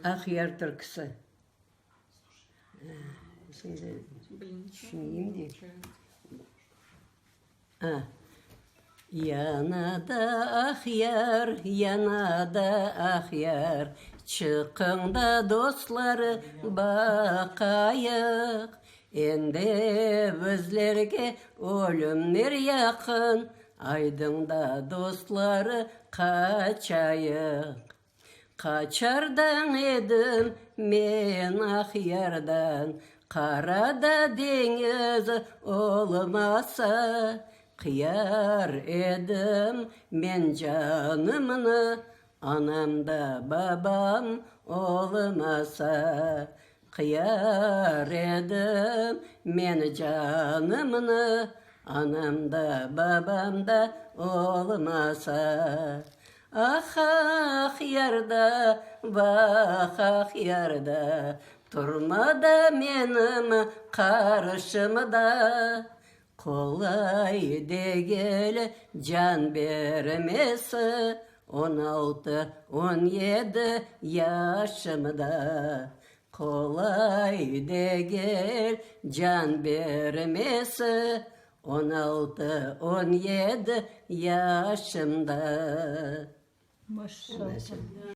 Ahyar türküsü. Şimdi düşüneyim diye. Ha. Yana da ahyar, yana da ahyar, çıkın da dostları bakayık. Endi bizlerge ölümler yakın, aydında dostları kaçayık. Kaçardan edim men ahyardan, karada deniz olmasa. Kıyar edim men canımını, anamda babam olmasa. Kıyar edim men canımını, anamda babam da olmasa. Ah ah yarda, vah ah yarda, durmada benim karşımda. Kolay değil can vermesi, 16-17 yaşımda. Kolay değil can vermesi, 16-17 yaşımda. Maşallah.